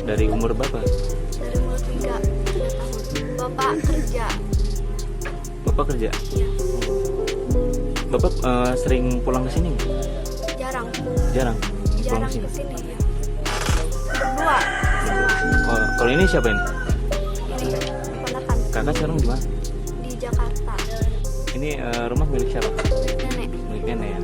Dari umur berapa? Dari umur 3 tahun. Bapak kerja. Bapak kerja? Iya. Bapak sering pulang ke sini? Jarang. Jarang. Pulang Jarang ke sini. ke sini ya. Berdua. Oh, kalau ini siapa ini? Ini keponakan Kakak sekarang di mana? di Jakarta. Ini rumah milik siapa? Nenek. Milik nenek ya.